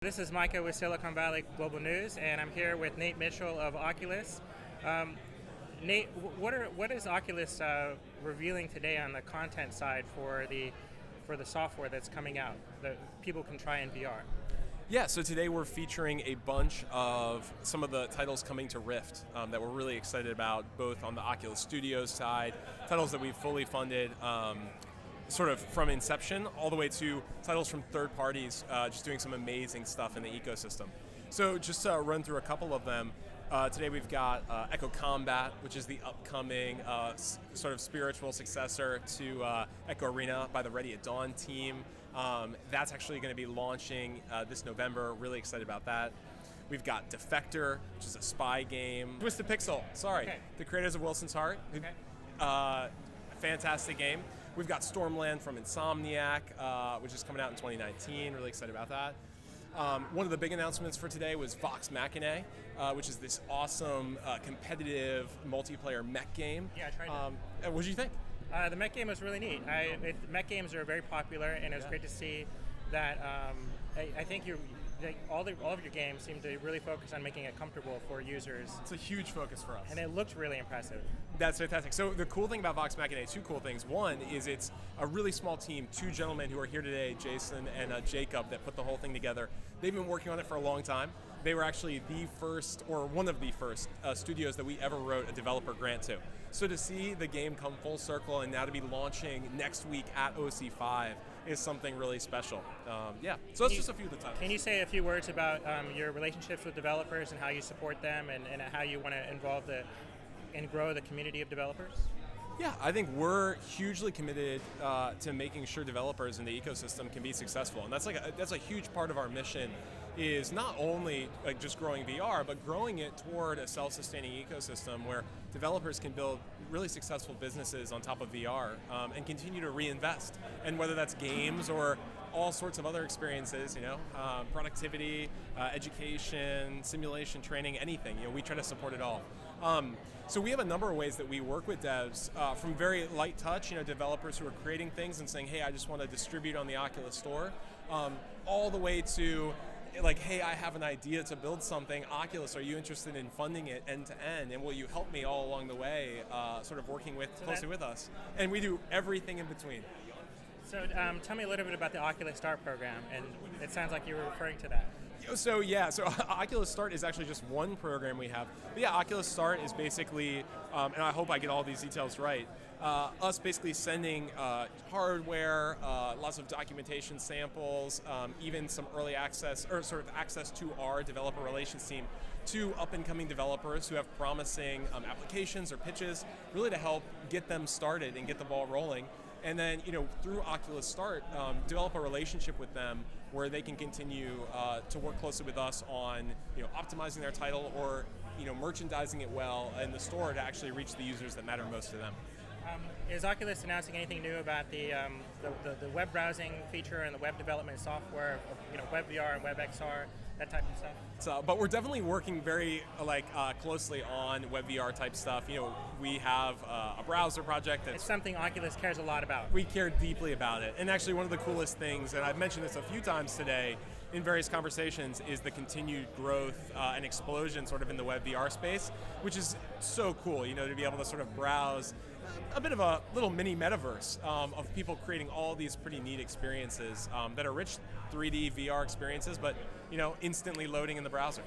This is Micah with Silicon Valley Global News, and I'm here with Nate Mitchel of Oculus. Nate, what is Oculus revealing today on the content side for the software that's coming out that people can try in VR? Yeah, so today we're featuring a bunch of some of the titles coming to Rift that we're really excited about, both on the Oculus Studios side, titles that we've fully funded, sort of from inception all the way to titles from third parties just doing some amazing stuff in the ecosystem. So just to run through a couple of them, today we've got Echo Combat, which is the upcoming sort of spiritual successor to Echo Arena by the Ready at Dawn team. That's actually going to be launching this November. Really excited about that. We've got Defector, which is a spy game. Twisted Pixel, the creators of Wilson's Heart. Fantastic game. We've got Stormland from Insomniac, which is coming out in 2019. Really excited about that. One of the big announcements for today was Vox Machina, which is this awesome competitive multiplayer mech game. Yeah, I tried it. What did you think? The mech game was really neat. Mech games are very popular, and it was great to see that. I think all of your games seem to really focus on making it comfortable for users. It's a huge focus for us. And it looked really impressive. That's fantastic. So the cool thing about Vox Machina, two cool things. One is it's a really small team, two gentlemen who are here today, Jason and Jacob, that put the whole thing together. They've been working on it for a long time. They were actually the first, or one of the first, studios that we ever wrote a developer grant to. So to see the game come full circle and now to be launching next week at OC5 is something really special. So that's just a few of the titles. Can you say a few words about your relationships with developers and how you support them and how you want to involve and grow the community of developers? Yeah, I think we're hugely committed to making sure developers in the ecosystem can be successful, and that's a huge part of our mission. Is not only just growing VR, but growing it toward a self-sustaining ecosystem where developers can build really successful businesses on top of VR and continue to reinvest. And whether that's games or all sorts of other experiences, productivity, education, simulation training, anything. We try to support it all. So we have a number of ways that we work with devs, from very light touch, developers who are creating things and saying, hey, I just want to distribute on the Oculus Store, all the way to hey, I have an idea to build something. Oculus, are you interested in funding it end to end? And will you help me all along the way, sort of working closely with us? And we do everything in between. So tell me a little bit about the Oculus Start program, and it sounds like you were referring to that. So Oculus Start is actually just one program we have. But yeah, Oculus Start is basically, and I hope I get all these details right, us basically sending hardware, lots of documentation samples, even some early access, or sort of access to our developer relations team to up-and-coming developers who have promising applications or pitches, really to help get them started and get the ball rolling. And then, through Oculus Start, develop a relationship with them where they can continue to work closely with us on, optimizing their title or, merchandising it well in the store to actually reach the users that matter most to them. Is Oculus announcing anything new about the web browsing feature and the web development software, Web VR and Web XR, that type of stuff? But we're definitely working very closely on Web VR type stuff. We have a browser project that's... It's something Oculus cares a lot about. We care deeply about it. And actually one of the coolest things, and I've mentioned this a few times today in various conversations, is the continued growth and explosion sort of in the Web VR space, which is so cool, to be able to sort of browse a bit of a little mini metaverse of people creating all these pretty neat experiences that are rich 3D VR experiences, but instantly loading in the browser.